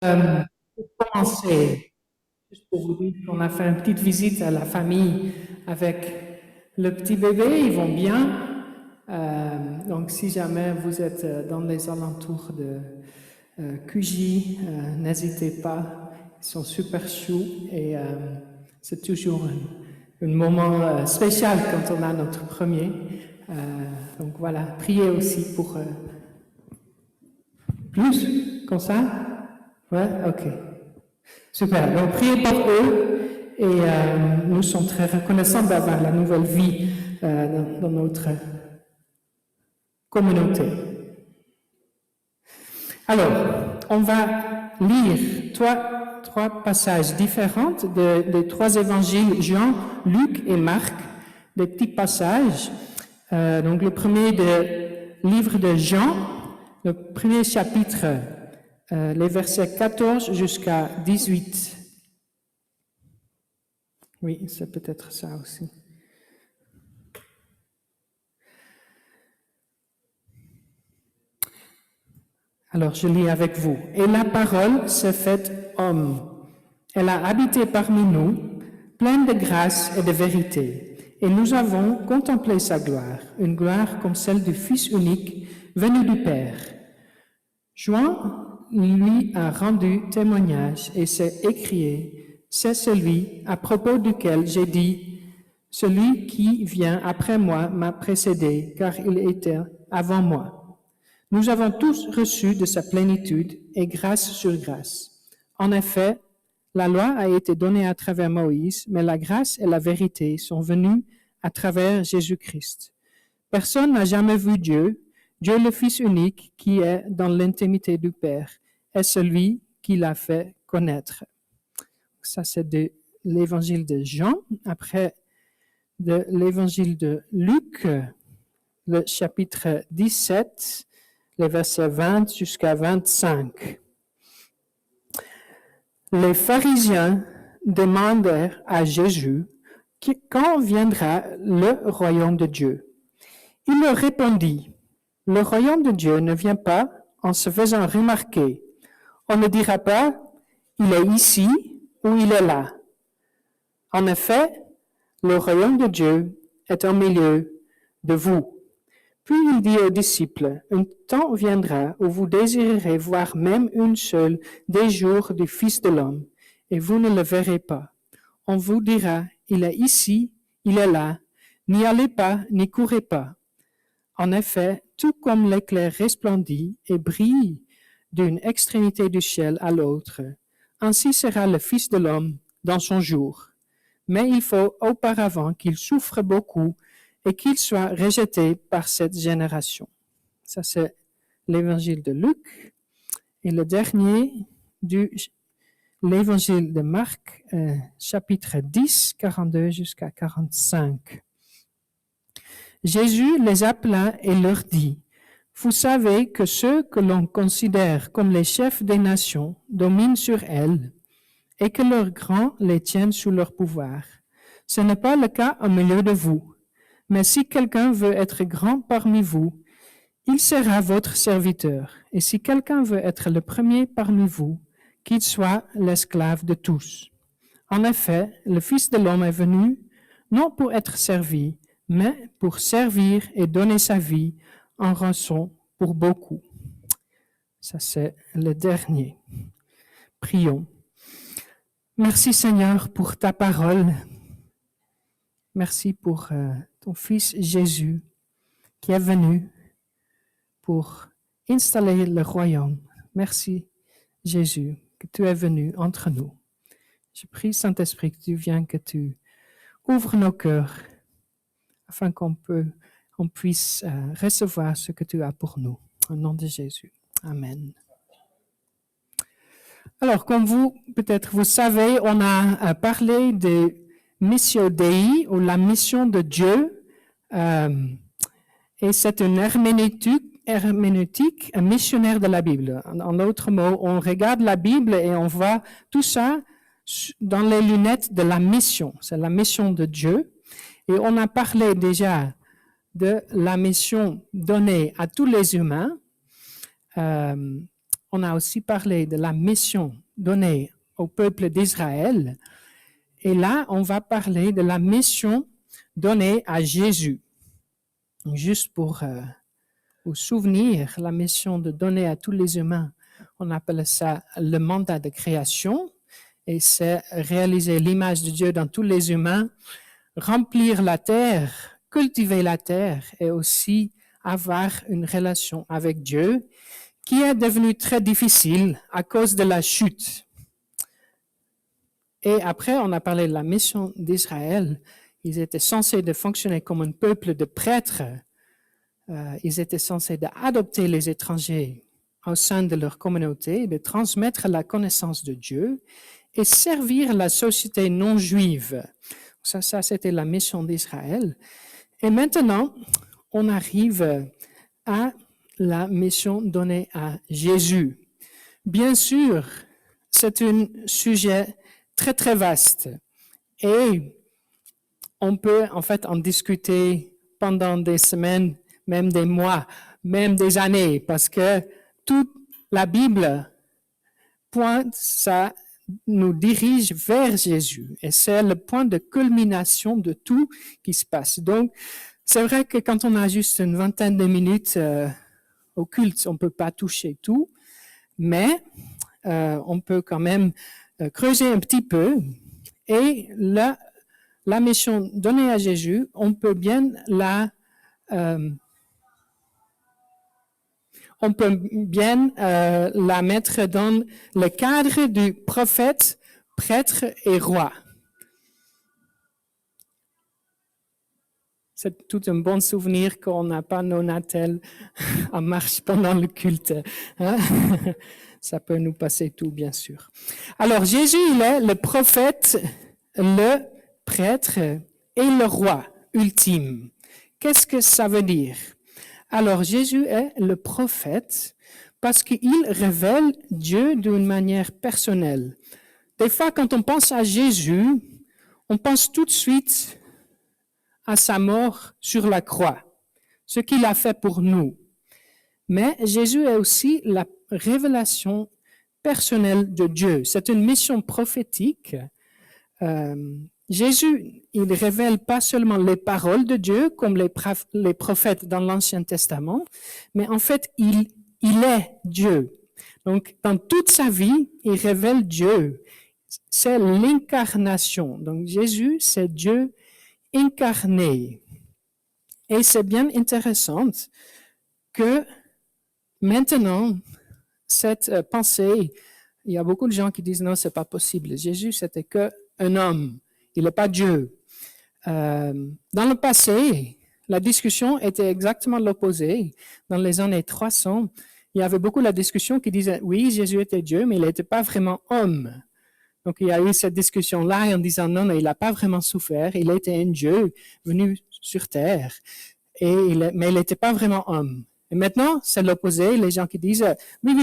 Pour commencer, juste pour vous dire qu'on a fait une petite visite à la famille avec le petit bébé, ils vont bien. Donc si jamais vous êtes dans les alentours de QJ, n'hésitez pas, ils sont super choux et c'est toujours un moment spécial quand on a notre premier. Donc voilà, priez aussi pour plus comme ça. Ouais, ok. Super. Donc, priez pour eux et nous sommes très reconnaissants d'avoir la nouvelle vie dans notre communauté. Alors, on va lire trois passages différents des trois évangiles, Jean, Luc et Marc, des petits passages. Donc, le premier livre de Jean, le premier chapitre, les versets 14 jusqu'à 18. Oui, c'est peut-être ça aussi. Alors, je lis avec vous. Et la parole s'est faite homme. Elle a habité parmi nous, pleine de grâce et de vérité. Et nous avons contemplé sa gloire, une gloire comme celle du Fils unique, venu du Père. Jean lui a rendu témoignage et s'est écrié, c'est celui à propos duquel j'ai dit, celui qui vient après moi m'a précédé, car il était avant moi. Nous avons tous reçu de sa plénitude et grâce sur grâce. En effet, la loi a été donnée à travers Moïse, mais la grâce et la vérité sont venues à travers Jésus-Christ. Personne n'a jamais vu Dieu. Dieu le Fils unique qui est dans l'intimité du Père est celui qui l'a fait connaître. Ça, c'est de l'évangile de Jean. Après, de l'évangile de Luc, le chapitre 17, les versets 20 jusqu'à 25. Les pharisiens demandèrent à Jésus quand viendra le royaume de Dieu. Il leur répondit, le royaume de Dieu ne vient pas en se faisant remarquer. On ne dira pas, il est ici ou il est là. En effet, le royaume de Dieu est au milieu de vous. Puis il dit aux disciples, un temps viendra où vous désirerez voir même une seule des jours du Fils de l'homme, et vous ne le verrez pas. On vous dira, il est ici, il est là, n'y allez pas, n'y courez pas. En effet, tout comme l'éclair resplendit et brille d'une extrémité du ciel à l'autre, ainsi sera le Fils de l'homme dans son jour. Mais il faut auparavant qu'il souffre beaucoup et qu'il soit rejeté par cette génération. Ça, c'est l'évangile de Luc. Et le dernier, l'évangile de Marc, chapitre 10, 42 jusqu'à 45. Jésus les appela et leur dit, vous savez que ceux que l'on considère comme les chefs des nations dominent sur elles et que leurs grands les tiennent sous leur pouvoir. Ce n'est pas le cas au milieu de vous. Mais si quelqu'un veut être grand parmi vous, il sera votre serviteur. Et si quelqu'un veut être le premier parmi vous, qu'il soit l'esclave de tous. En effet, le Fils de l'homme est venu, non pour être servi, mais pour servir et donner sa vie en rançon pour beaucoup. Ça, c'est le dernier. Prions. Merci Seigneur pour ta parole. Merci pour ton Fils Jésus qui est venu pour installer le royaume. Merci Jésus que tu es venu entre nous. Je prie Saint-Esprit que tu viennes, que tu ouvres nos cœurs afin qu'on puisse recevoir ce que tu as pour nous. Au nom de Jésus. Amen. Alors, comme peut-être vous savez, on a parlé de Missio Dei, ou la mission de Dieu, et c'est une herméneutique, un missionnaire de la Bible. En d'autres mots, on regarde la Bible et on voit tout ça dans les lunettes de la mission. C'est la mission de Dieu. Et on a parlé déjà de la mission donnée à tous les humains. on a aussi parlé de la mission donnée au peuple d'Israël. Et là, on va parler de la mission donnée à Jésus. Juste pour vous souvenir, la mission de donner à tous les humains, on appelle ça le mandat de création. Et c'est réaliser l'image de Dieu dans tous les humains, remplir la terre, cultiver la terre et aussi avoir une relation avec Dieu qui est devenue très difficile à cause de la chute. Et après, on a parlé de la mission d'Israël. Ils étaient censés de fonctionner comme un peuple de prêtres. Ils étaient censés d'adopter les étrangers au sein de leur communauté, de transmettre la connaissance de Dieu et servir la société non juive. Ça c'était la mission d'Israël. Et maintenant, on arrive à la mission donnée à Jésus. Bien sûr, c'est un sujet très, très vaste. Et on peut en fait en discuter pendant des semaines, même des mois, même des années, parce que toute la Bible pointe, ça nous dirige vers Jésus. Et c'est le point de culmination de tout qui se passe. Donc, c'est vrai que quand on a juste une vingtaine de minutes au culte, on ne peut pas toucher tout, mais on peut quand même creuser un petit peu. Et la mission donnée à Jésus, on peut bien la mettre dans le cadre du prophète, prêtre et roi. C'est tout un bon souvenir qu'on n'a pas nos natels en marche pendant le culte. Hein? Ça peut nous passer tout, bien sûr. Alors, Jésus, il est le prophète, le prêtre et le roi ultime. Qu'est-ce que ça veut dire? Alors, Jésus est le prophète parce qu'il révèle Dieu d'une manière personnelle. Des fois, quand on pense à Jésus, on pense tout de suite à sa mort sur la croix, ce qu'il a fait pour nous. Mais Jésus est aussi la révélation personnelle de Dieu. C'est une mission prophétique. Jésus, il révèle pas seulement les paroles de Dieu comme les prophètes dans l'Ancien Testament, mais en fait, il est Dieu. Donc, dans toute sa vie, il révèle Dieu. C'est l'incarnation. Donc, Jésus, c'est Dieu incarné. Et c'est bien intéressant que maintenant, cette pensée, il y a beaucoup de gens qui disent non, c'est pas possible. Jésus, c'était que un homme. Il n'est pas Dieu. Dans le passé, la discussion était exactement l'opposé. Dans les années 300, il y avait beaucoup la discussion qui disait, oui, Jésus était Dieu, mais il n'était pas vraiment homme. Donc, il y a eu cette discussion-là en disant, non, il n'a pas vraiment souffert. Il était un Dieu venu sur terre, mais il n'était pas vraiment homme. Et maintenant, c'est l'opposé. Les gens qui disent, oui,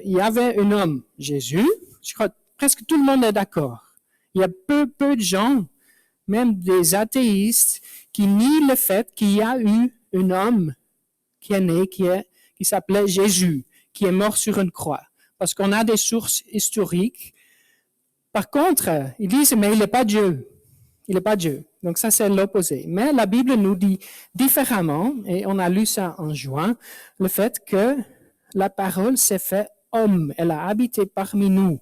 il y avait un homme, Jésus. Je crois que presque tout le monde est d'accord. Il y a peu de gens, même des athéistes, qui nient le fait qu'il y a eu un homme qui est né, qui s'appelait Jésus, qui est mort sur une croix. Parce qu'on a des sources historiques. Par contre, ils disent, mais il n'est pas Dieu. Il n'est pas Dieu. Donc ça, c'est l'opposé. Mais la Bible nous dit différemment, et on a lu ça en juin, le fait que la parole s'est fait homme. Elle a habité parmi nous.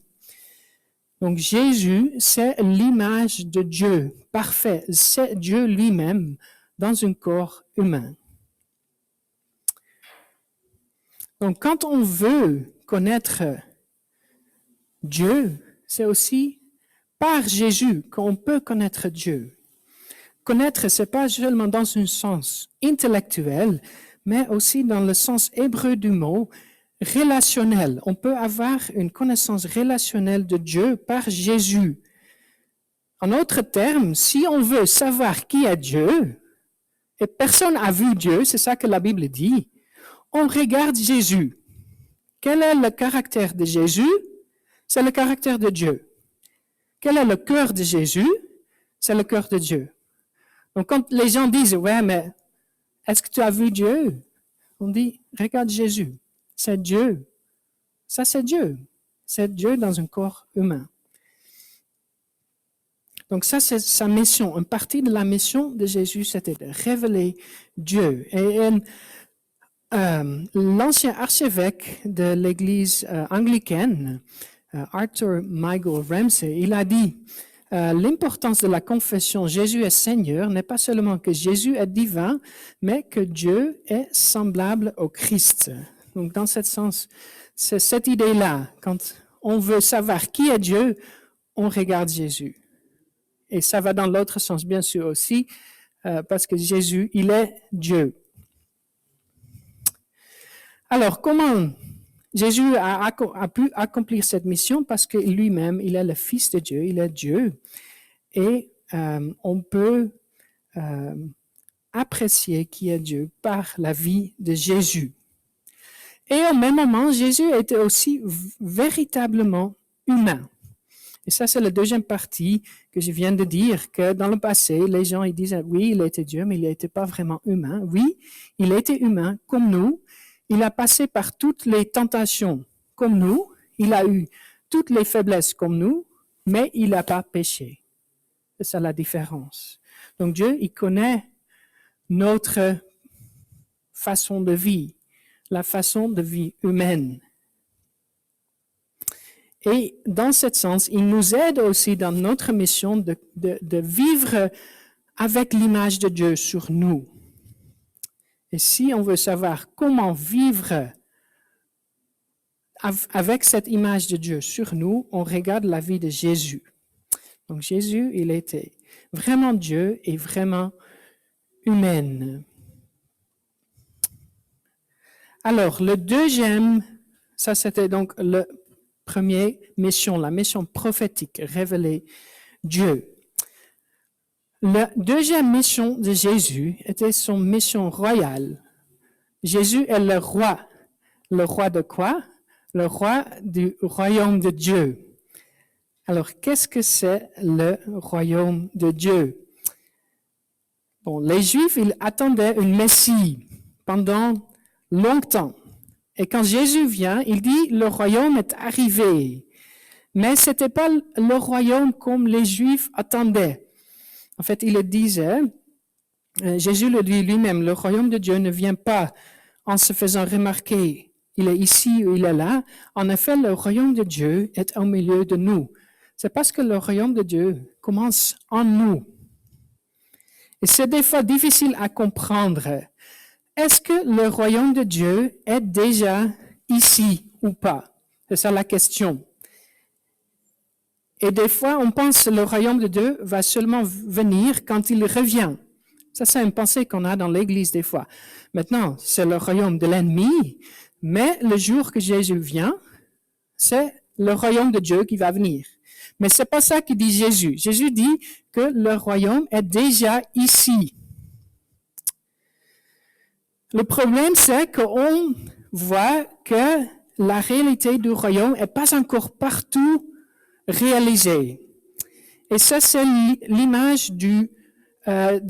Donc Jésus, c'est l'image de Dieu, parfait. C'est Dieu lui-même dans un corps humain. Donc quand on veut connaître Dieu, c'est aussi par Jésus qu'on peut connaître Dieu. Connaître, c'est pas seulement dans un sens intellectuel, mais aussi dans le sens hébreu du mot, relationnel. On peut avoir une connaissance relationnelle de Dieu par Jésus. En d'autres termes, si on veut savoir qui est Dieu, et personne n'a vu Dieu, c'est ça que la Bible dit, on regarde Jésus. Quel est le caractère de Jésus? C'est le caractère de Dieu. Quel est le cœur de Jésus? C'est le cœur de Dieu. Donc quand les gens disent, ouais, mais est-ce que tu as vu Dieu? On dit, regarde Jésus. C'est Dieu. Ça, c'est Dieu. C'est Dieu dans un corps humain. Donc ça, c'est sa mission. Une partie de la mission de Jésus, c'était de révéler Dieu. Et l'ancien archevêque de l'Église anglicaine, Arthur Michael Ramsey, il a dit l'importance de la confession Jésus est Seigneur n'est pas seulement que Jésus est divin, mais que Dieu est semblable au Christ. Donc dans ce sens, c'est cette idée-là. Quand on veut savoir qui est Dieu, on regarde Jésus. Et ça va dans l'autre sens, bien sûr aussi, parce que Jésus, il est Dieu. Alors, comment Jésus a pu accomplir cette mission? Parce que lui-même, il est le Fils de Dieu, il est Dieu. Et on peut apprécier qui est Dieu par la vie de Jésus. Et au même moment, Jésus était aussi véritablement humain. Et ça, c'est la deuxième partie que je viens de dire, que dans le passé, les gens ils disaient, oui, il était Dieu, mais il n'était pas vraiment humain. Oui, il était humain comme nous. Il a passé par toutes les tentations comme nous. Il a eu toutes les faiblesses comme nous, mais il n'a pas péché. C'est ça la différence. Donc Dieu, il connaît notre façon de vie, la façon de vie humaine. Et dans ce sens, il nous aide aussi dans notre mission de vivre avec l'image de Dieu sur nous. Et si on veut savoir comment vivre avec cette image de Dieu sur nous, on regarde la vie de Jésus. Donc Jésus, il était vraiment Dieu et vraiment humain. Alors, le deuxième, ça c'était donc la première mission, la mission prophétique, révéler Dieu. La deuxième mission de Jésus était son mission royale. Jésus est le roi. Le roi de quoi? Le roi du royaume de Dieu. Alors, qu'est-ce que c'est le royaume de Dieu? Bon, les Juifs, ils attendaient une Messie pendant longtemps. Et quand Jésus vient, il dit, le royaume est arrivé. Mais ce n'était pas le royaume comme les Juifs attendaient. En fait, il le disait, Jésus le dit lui-même, le royaume de Dieu ne vient pas en se faisant remarquer, il est ici ou il est là. En effet, le royaume de Dieu est au milieu de nous. C'est parce que le royaume de Dieu commence en nous. Et c'est des fois difficile à comprendre. Est-ce que le royaume de Dieu est déjà ici ou pas? C'est ça la question. Et des fois, on pense que le royaume de Dieu va seulement venir quand il revient. Ça, c'est une pensée qu'on a dans l'Église des fois. Maintenant, c'est le royaume de l'ennemi, mais le jour que Jésus vient, c'est le royaume de Dieu qui va venir. Mais c'est pas ça que dit Jésus. Jésus dit que le royaume est déjà ici. Le problème, c'est qu'on voit que la réalité du royaume n'est pas encore partout réalisée. Et ça, c'est l'image de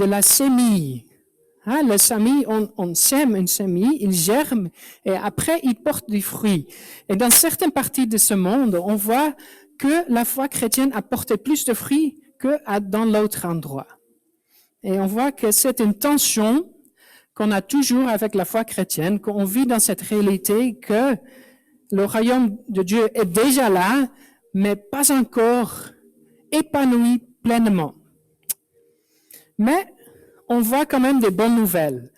la sémille. Hein, le sémille, on sème une sémille, il germe et après il porte du fruit. Et dans certaines parties de ce monde, on voit que la foi chrétienne a porté plus de fruits que dans l'autre endroit. Et on voit que c'est une tension qu'on a toujours avec la foi chrétienne, qu'on vit dans cette réalité que le royaume de Dieu est déjà là, mais pas encore épanoui pleinement. Mais on voit quand même des bonnes nouvelles.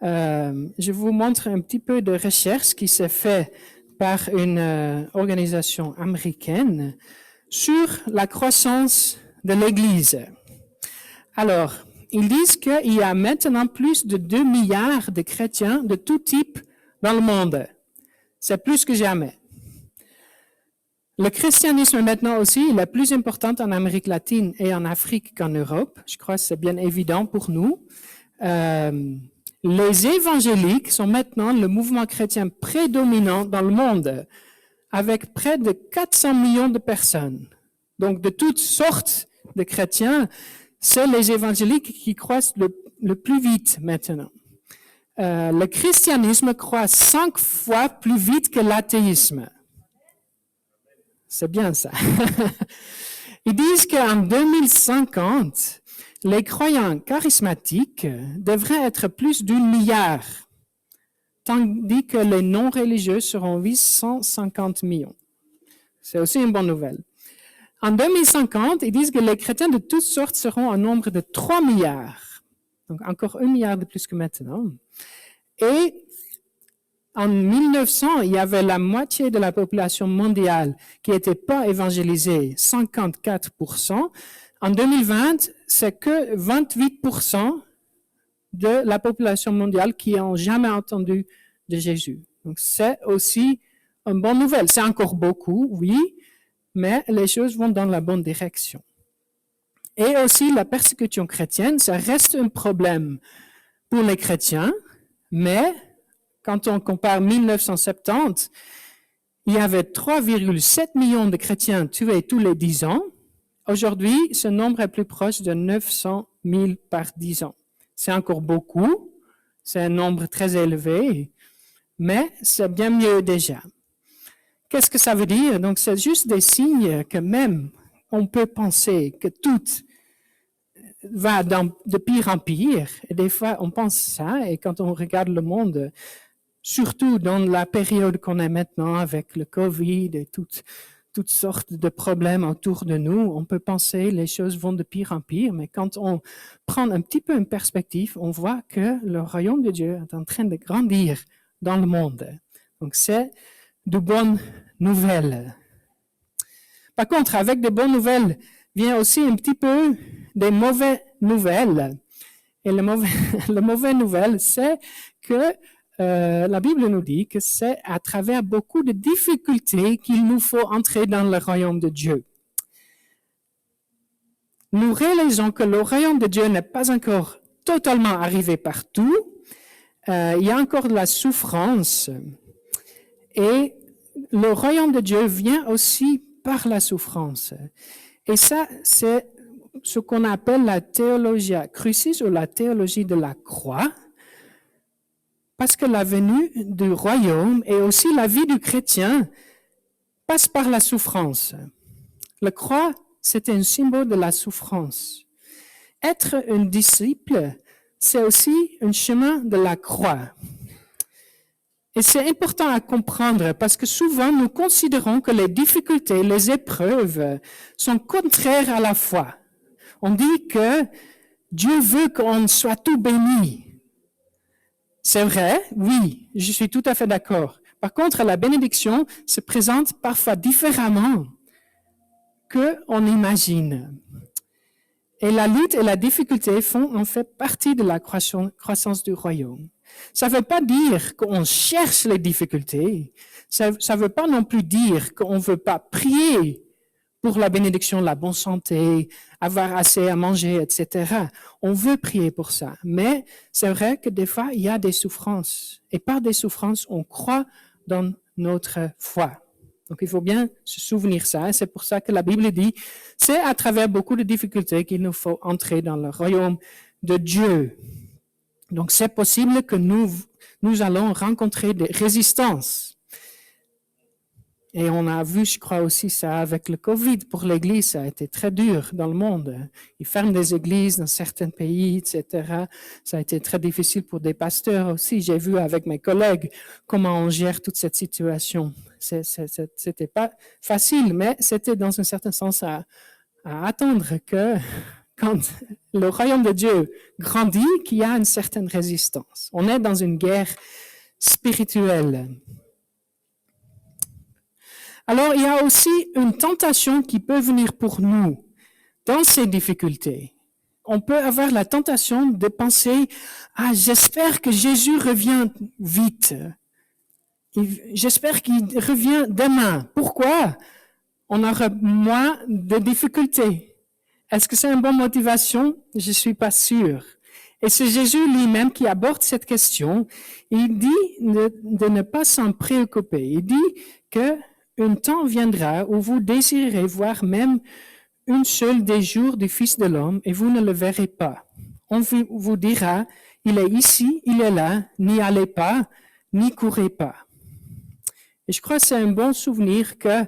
Je vous montre un petit peu de recherche qui s'est fait par une organisation américaine sur la croissance de l'Église. Alors, ils disent qu'il y a maintenant plus de 2 milliards de chrétiens de tout type dans le monde. C'est plus que jamais. Le christianisme maintenant aussi est plus important en Amérique latine et en Afrique qu'en Europe. Je crois que c'est bien évident pour nous. Les évangéliques sont maintenant le mouvement chrétien prédominant dans le monde, avec près de 400 millions de personnes. Donc, de toutes sortes de chrétiens, c'est les évangéliques qui croissent le plus vite maintenant. Le christianisme croît 5 fois plus vite que l'athéisme. C'est bien ça. Ils disent qu'en 2050, les croyants charismatiques devraient être plus d'1 milliard, tandis que les non-religieux seront 850 millions. C'est aussi une bonne nouvelle. En 2050, ils disent que les chrétiens de toutes sortes seront un nombre de 3 milliards. Donc encore 1 milliard de plus que maintenant. Et en 1900, il y avait la moitié de la population mondiale qui n'était pas évangélisée, 54%. En 2020, c'est que 28% de la population mondiale qui n'ont jamais entendu de Jésus. Donc c'est aussi une bonne nouvelle. C'est encore beaucoup, oui, mais les choses vont dans la bonne direction. Et aussi, la persécution chrétienne, ça reste un problème pour les chrétiens, mais quand on compare 1970, il y avait 3,7 millions de chrétiens tués tous les 10 ans. Aujourd'hui, ce nombre est plus proche de 900 000 par 10 ans. C'est encore beaucoup, c'est un nombre très élevé, mais c'est bien mieux déjà. Qu'est-ce que ça veut dire? Donc, c'est juste des signes que même on peut penser que tout va de pire en pire. Et des fois, on pense ça, et quand on regarde le monde, surtout dans la période qu'on est maintenant avec le Covid et toutes sortes de problèmes autour de nous, on peut penser que les choses vont de pire en pire, mais quand on prend un petit peu une perspective, on voit que le royaume de Dieu est en train de grandir dans le monde. Donc, c'est de bonnes nouvelles. Par contre, avec des bonnes nouvelles, vient aussi un petit peu des mauvaises nouvelles. Et la mauvaise nouvelle, c'est que la Bible nous dit que c'est à travers beaucoup de difficultés qu'il nous faut entrer dans le royaume de Dieu. Nous réalisons que le royaume de Dieu n'est pas encore totalement arrivé partout. Il y a encore de la souffrance. Et le royaume de Dieu vient aussi par la souffrance. Et ça, c'est ce qu'on appelle la théologia crucis ou la théologie de la croix. Parce que la venue du royaume et aussi la vie du chrétien passe par la souffrance. La croix, c'est un symbole de la souffrance. Être un disciple, c'est aussi un chemin de la croix. Et c'est important à comprendre parce que souvent nous considérons que les difficultés, les épreuves sont contraires à la foi. On dit que Dieu veut qu'on soit tout béni. C'est vrai, oui, je suis tout à fait d'accord. Par contre, la bénédiction se présente parfois différemment qu'on imagine. Et la lutte et la difficulté font en fait partie de la croissance du royaume. Ça ne veut pas dire qu'on cherche les difficultés. Ça ne veut pas non plus dire qu'on ne veut pas prier pour la bénédiction, la bonne santé, avoir assez à manger, etc. On veut prier pour ça. Mais c'est vrai que des fois, il y a des souffrances. Et par des souffrances, on croit dans notre foi. Donc, il faut bien se souvenir ça. C'est pour ça que la Bible dit, c'est à travers beaucoup de difficultés qu'il nous faut entrer dans le royaume de Dieu. Donc, c'est possible que nous allons rencontrer des résistances. Et on a vu, je crois aussi ça avec le Covid pour l'Église, ça a été très dur dans le monde. Ils ferment des églises dans certains pays, etc. Ça a été très difficile pour des pasteurs aussi. J'ai vu avec mes collègues comment on gère toute cette situation. C'était pas facile, mais c'était dans un certain sens à attendre que quand le royaume de Dieu grandit, qu'il y a une certaine résistance. On est dans une guerre spirituelle. Alors, il y a aussi une tentation qui peut venir pour nous dans ces difficultés. On peut avoir la tentation de penser, j'espère que Jésus revient vite. J'espère qu'il revient demain. Pourquoi? On aura moins de difficultés. Est-ce que c'est une bonne motivation? Je ne suis pas sûr. Et c'est Jésus lui-même qui aborde cette question. Il dit de ne pas s'en préoccuper. Il dit que un temps viendra où vous désirerez voir même une seule des jours du Fils de l'homme et vous ne le verrez pas. On vous dira, il est ici, il est là, n'y allez pas, n'y courez pas. Et je crois que c'est un bon souvenir que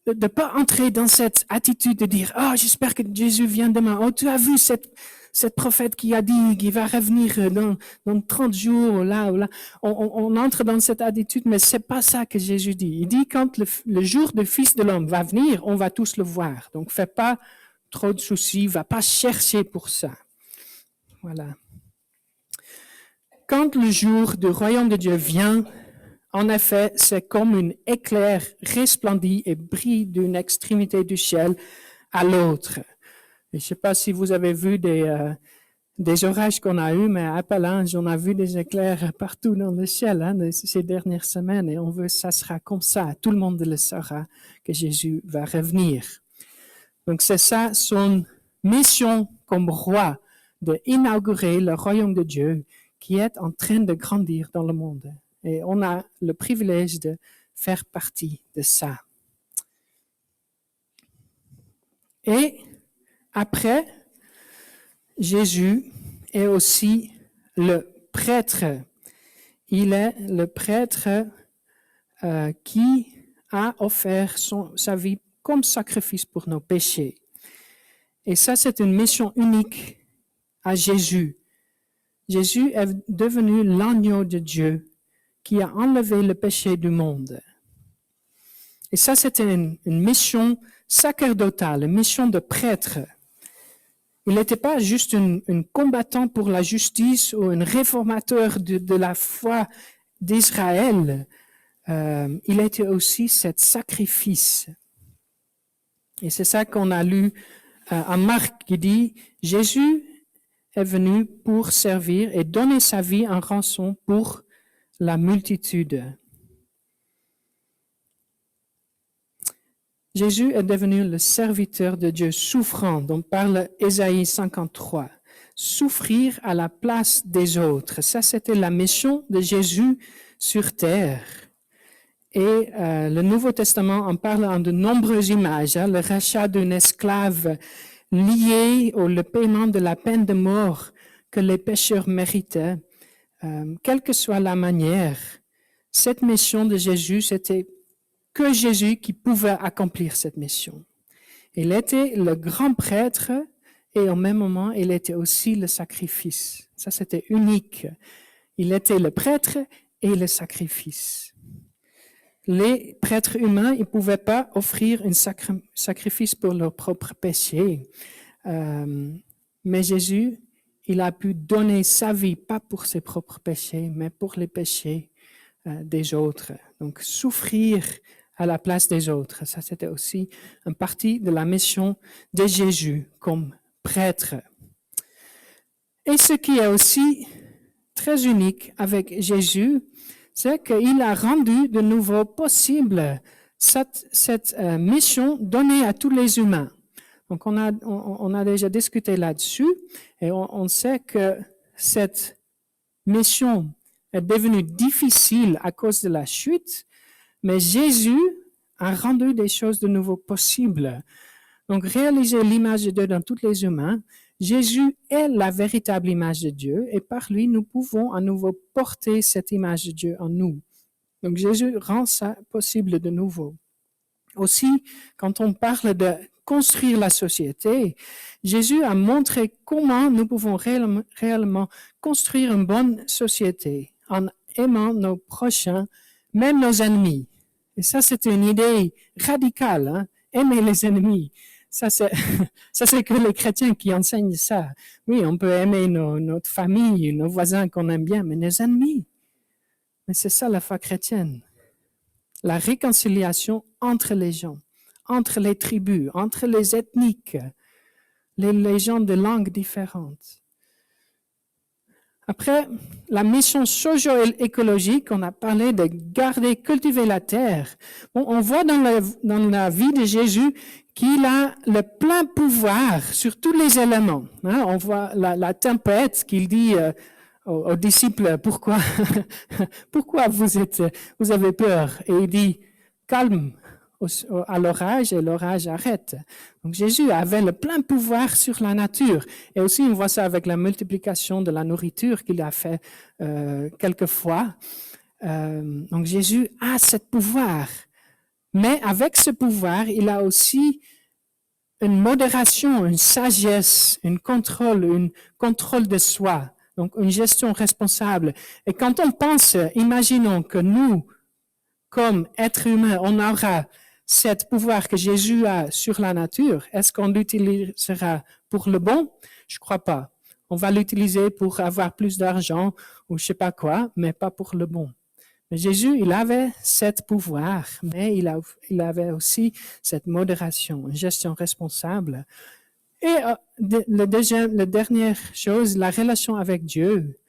de ne pas entrer dans cette attitude de dire « Oh, j'espère que Jésus vient demain. Oh, tu as vu cette prophète qui a dit qu'il va revenir dans 30 jours, là ou là. » On entre dans cette attitude, mais c'est pas ça que Jésus dit. Il dit quand le jour du Fils de l'homme va venir, on va tous le voir. Donc, fais pas trop de soucis, va pas chercher pour ça. Voilà. Quand le jour du royaume de Dieu vient, en effet, c'est comme un éclair resplendit et brille d'une extrémité du ciel à l'autre. Je ne sais pas si vous avez vu des orages qu'on a eus, mais à Appalachia, on a vu des éclairs partout dans le ciel ces dernières semaines, et on veut ça sera comme ça. Tout le monde le saura que Jésus va revenir. Donc c'est ça son mission comme roi, d'inaugurer le royaume de Dieu qui est en train de grandir dans le monde. Et on a le privilège de faire partie de ça. Et après, Jésus est aussi le prêtre. Il est le prêtre qui a offert sa vie comme sacrifice pour nos péchés. Et ça, c'est une mission unique à Jésus. Jésus est devenu l'agneau de Dieu qui a enlevé le péché du monde. Et ça, c'était une mission sacerdotale, une mission de prêtre. Il n'était pas juste un combattant pour la justice ou un réformateur de la foi d'Israël. Il était aussi cet sacrifice. Et c'est ça qu'on a lu en Marc qui dit « Jésus est venu pour servir et donner sa vie en rançon pour la multitude. » Jésus est devenu le serviteur de Dieu souffrant, dont parle Ésaïe 53. Souffrir à la place des autres. Ça, c'était la mission de Jésus sur terre. Et le Nouveau Testament en parle en de nombreuses images. Le rachat d'un esclave lié au paiement de la peine de mort que les pécheurs méritaient. Quelle que soit la manière, cette mission de Jésus, c'était que Jésus qui pouvait accomplir cette mission. Il était le grand prêtre et au même moment, il était aussi le sacrifice. Ça, c'était unique. Il était le prêtre et le sacrifice. Les prêtres humains, ils ne pouvaient pas offrir un sacrifice pour leurs propres péchés. Mais Jésus, il a pu donner sa vie, pas pour ses propres péchés, mais pour les péchés des autres. Donc, souffrir à la place des autres, ça c'était aussi une partie de la mission de Jésus comme prêtre. Et ce qui est aussi très unique avec Jésus, c'est qu'il a rendu de nouveau possible cette mission donnée à tous les humains. Donc, on a déjà discuté là-dessus et on sait que cette mission est devenue difficile à cause de la chute, mais Jésus a rendu des choses de nouveau possibles. Donc, réaliser l'image de Dieu dans tous les humains, Jésus est la véritable image de Dieu et par lui, nous pouvons à nouveau porter cette image de Dieu en nous. Donc, Jésus rend ça possible de nouveau. Aussi, quand on parle de construire la société, Jésus a montré comment nous pouvons réellement construire une bonne société en aimant nos prochains, même nos ennemis. Et ça, c'est une idée radicale, hein? Aimer les ennemis. Ça, c'est que les chrétiens qui enseignent ça. Oui, on peut aimer notre famille, nos voisins qu'on aime bien, mais nos ennemis. Mais c'est ça la foi chrétienne. La réconciliation entre les gens, entre les tribus, entre les ethniques, les gens de langues différentes. Après, la mission socio-écologique, on a parlé de garder, cultiver la terre. Bon, on voit dans la vie de Jésus qu'il a le plein pouvoir sur tous les éléments. Hein? On voit la tempête qu'il dit aux disciples, pourquoi vous avez peur? Et il dit, calme à l'orage et l'orage arrête. Donc Jésus avait le plein pouvoir sur la nature. Et aussi, on voit ça avec la multiplication de la nourriture qu'il a fait quelquefois. Donc Jésus a ce pouvoir Mais avec ce pouvoir, il a aussi une modération, une sagesse, un contrôle de soi, donc une gestion responsable. Et quand on pense, imaginons que nous, comme êtres humains, on aura ce pouvoir que Jésus a sur la nature, est-ce qu'on l'utilisera pour le bon? Je crois pas. On va l'utiliser pour avoir plus d'argent ou je sais pas quoi, mais pas pour le bon. Mais Jésus, il avait ce pouvoir, mais il avait aussi cette modération, une gestion responsable. Et la dernière chose, la relation avec Dieu.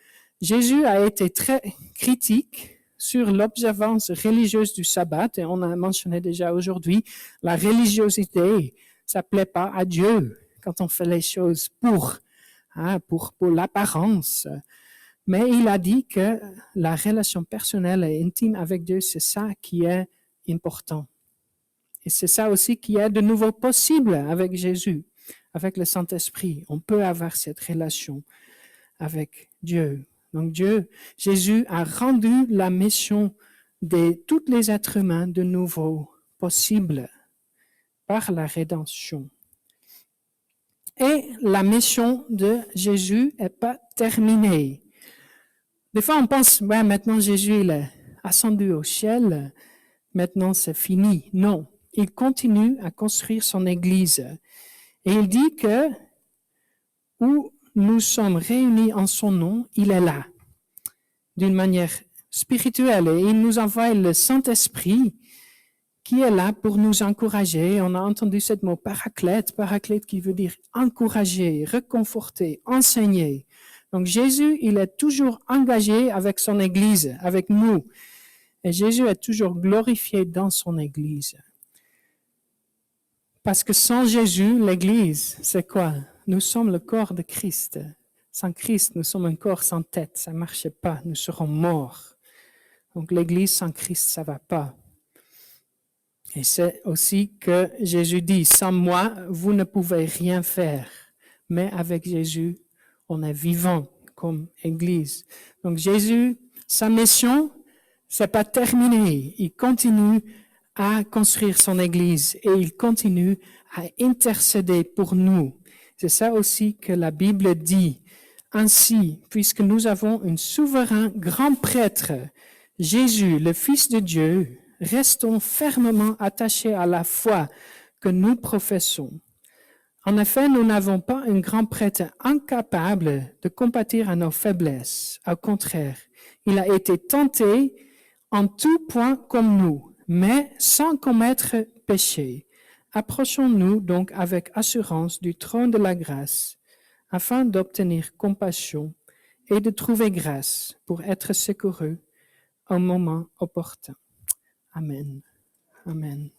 Jésus a été très critique sur l'observance religieuse du sabbat, et on a mentionné déjà aujourd'hui, la religiosité, ça plaît pas à Dieu quand on fait les choses pour l'apparence. Mais il a dit que la relation personnelle et intime avec Dieu, c'est ça qui est important. Et c'est ça aussi qui est de nouveau possible avec Jésus, avec le Saint-Esprit. On peut avoir cette relation avec Dieu. Donc Jésus a rendu la mission de tous les êtres humains de nouveau possible par la rédemption. Et la mission de Jésus n'est pas terminée. Des fois, on pense, ouais, maintenant Jésus il est ascendu au ciel, maintenant c'est fini. Non, il continue à construire son Église. Et il dit que où nous sommes réunis en son nom, il est là, d'une manière spirituelle. Et il nous envoie le Saint-Esprit qui est là pour nous encourager. On a entendu ce mot paraclète qui veut dire encourager, réconforter, enseigner. Donc Jésus, il est toujours engagé avec son Église, avec nous. Et Jésus est toujours glorifié dans son Église. Parce que sans Jésus, l'Église, c'est quoi? Nous sommes le corps de Christ. Sans Christ, nous sommes un corps sans tête. Ça ne marche pas. Nous serons morts. Donc l'Église sans Christ, ça ne va pas. Et c'est aussi que Jésus dit, sans moi, vous ne pouvez rien faire. Mais avec Jésus, on est vivant comme Église. Donc Jésus, sa mission, c'est pas terminé. Il continue à construire son Église et il continue à intercéder pour nous. C'est ça aussi que la Bible dit. Ainsi, puisque nous avons un souverain grand prêtre, Jésus, le Fils de Dieu, restons fermement attachés à la foi que nous professons. En effet, nous n'avons pas un grand prêtre incapable de compatir à nos faiblesses. Au contraire, il a été tenté en tout point comme nous, mais sans commettre péché. Approchons-nous donc avec assurance du trône de la grâce, afin d'obtenir compassion et de trouver grâce pour être secourus au moment opportun. Amen. Amen.